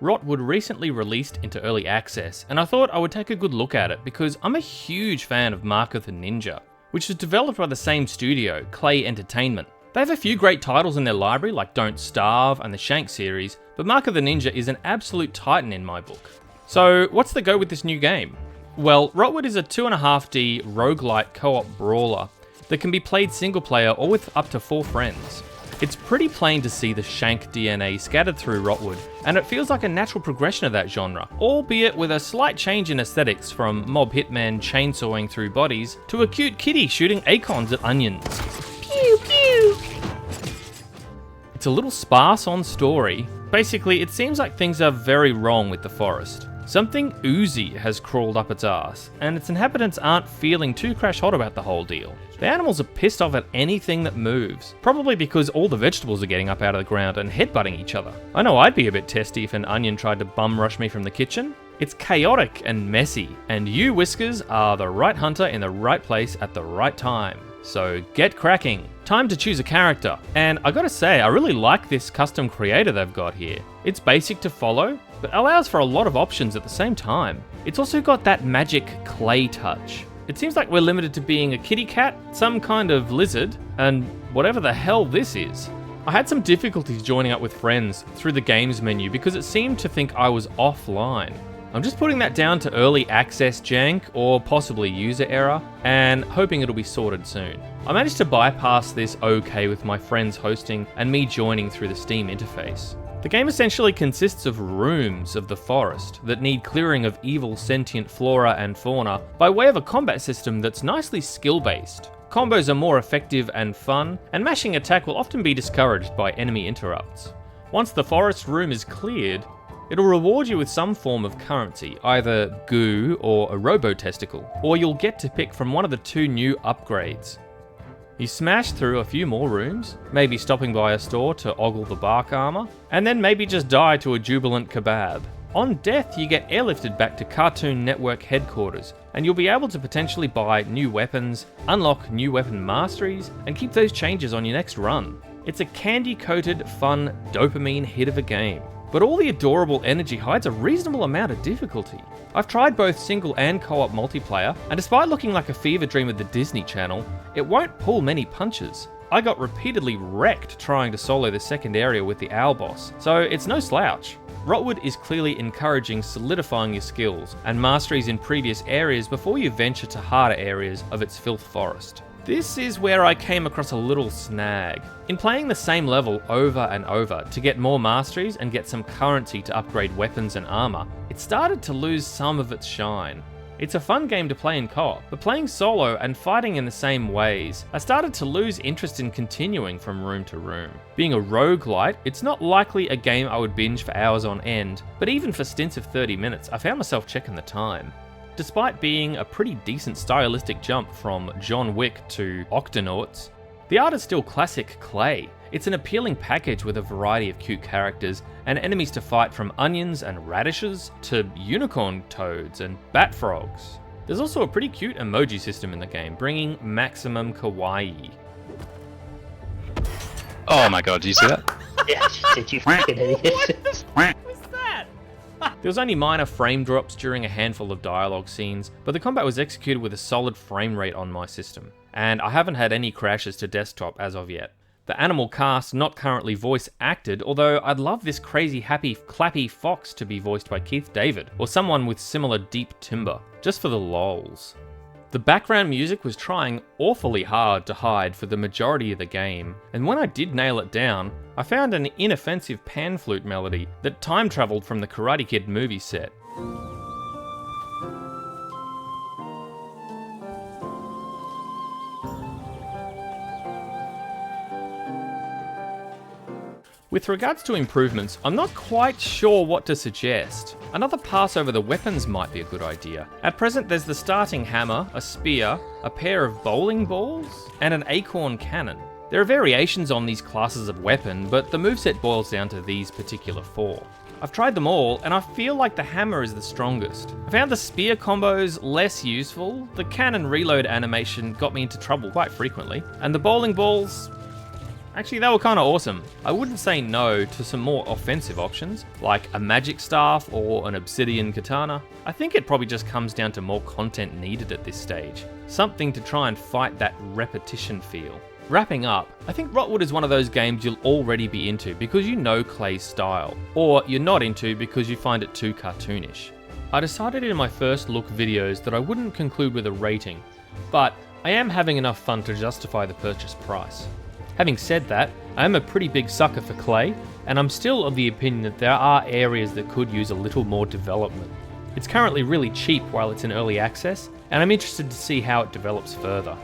Rotwood recently released into early access, and I thought I would take a good look at it because I'm a huge fan of Mark of the Ninja, which was developed by the same studio, Klei Entertainment. They have a few great titles in their library like Don't Starve and the Shank series, but Mark of the Ninja is an absolute titan in my book. So what's the go with this new game? Well, Rotwood is a 2.5D roguelite co-op brawler that can be played single player or with up to 4 friends. It's pretty plain to see the Shank DNA scattered through Rotwood, and it feels like a natural progression of that genre, albeit with a slight change in aesthetics from mob hitmen chainsawing through bodies to a cute kitty shooting acorns at onions. Pew pew! It's a little sparse on story. Basically, it seems like things are very wrong with the forest. Something oozy has crawled up its arse, and its inhabitants aren't feeling too crash hot about the whole deal. The animals are pissed off at anything that moves, probably because all the vegetables are getting up out of the ground and headbutting each other. I know I'd be a bit testy if an onion tried to bum rush me from the kitchen. It's chaotic and messy, and you, Whiskers, are the right hunter in the right place at the right time. So get cracking. Time to choose a character. And I gotta say, I really like this custom creator they've got here. It's basic to follow, but allows for a lot of options at the same time. It's also got that magic Klei touch. It seems like we're limited to being a kitty cat, some kind of lizard, and whatever the hell this is. I had some difficulties joining up with friends through the games menu because it seemed to think I was offline. I'm just putting that down to early access jank or possibly user error and hoping it'll be sorted soon. I managed to bypass this okay with my friends hosting and me joining through the Steam interface. The game essentially consists of rooms of the forest that need clearing of evil sentient flora and fauna by way of a combat system that's nicely skill-based. Combos are more effective and fun, and mashing attack will often be discouraged by enemy interrupts. Once the forest room is cleared, it'll reward you with some form of currency, either goo or a robo-testicle, or you'll get to pick from one of the 2 new upgrades. You smash through a few more rooms, maybe stopping by a store to ogle the bark armor, and then maybe just die to a jubilant kebab. On death, you get airlifted back to Cartoon Network headquarters, and you'll be able to potentially buy new weapons, unlock new weapon masteries, and keep those changes on your next run. It's a candy-coated, fun, dopamine hit of a game. But all the adorable energy hides a reasonable amount of difficulty. I've tried both single and co-op multiplayer, and despite looking like a fever dream of the Disney Channel, it won't pull many punches. I got repeatedly wrecked trying to solo the second area with the owl boss, so it's no slouch. Rotwood is clearly encouraging solidifying your skills and masteries in previous areas before you venture to harder areas of its filth forest. This is where I came across a little snag. In playing the same level over and over to get more masteries and get some currency to upgrade weapons and armor, it started to lose some of its shine. It's a fun game to play in co-op, but playing solo and fighting in the same ways, I started to lose interest in continuing from room to room. Being a roguelite, it's not likely a game I would binge for hours on end, but even for stints of 30 minutes, I found myself checking the time. Despite being a pretty decent stylistic jump from John Wick to Octonauts, the art is still classic Klei. It's an appealing package with a variety of cute characters and enemies to fight from onions and radishes to unicorn toads and bat frogs. There's also a pretty cute emoji system in the game, bringing maximum kawaii. Oh my god, did you see that? Yeah, did you fucking idiot? There was only minor frame drops during a handful of dialogue scenes, but the combat was executed with a solid frame rate on my system, and I haven't had any crashes to desktop as of yet. The animal cast not currently voice acted, although I'd love this crazy happy clappy fox to be voiced by Keith David, or someone with similar deep timbre, just for the lols. The background music was trying awfully hard to hide for the majority of the game, and when I did nail it down, I found an inoffensive pan flute melody that time travelled from the Karate Kid movie set. With regards to improvements, I'm not quite sure what to suggest. Another pass over the weapons might be a good idea. At present, there's the starting hammer, a spear, a pair of bowling balls, and an acorn cannon. There are variations on these classes of weapon, but the moveset boils down to these particular 4. I've tried them all, and I feel like the hammer is the strongest. I found the spear combos less useful, the cannon reload animation got me into trouble quite frequently, and the bowling balls... Actually, they were kind of awesome. I wouldn't say no to some more offensive options, like a magic staff or an obsidian katana. I think it probably just comes down to more content needed at this stage. Something to try and fight that repetition feel. Wrapping up, I think Rotwood is one of those games you'll already be into because you know Klei's style, or you're not into because you find it too cartoonish. I decided in my first look videos that I wouldn't conclude with a rating, but I am having enough fun to justify the purchase price. Having said that, I am a pretty big sucker for Klei, and I'm still of the opinion that there are areas that could use a little more development. It's currently really cheap while it's in early access, and I'm interested to see how it develops further.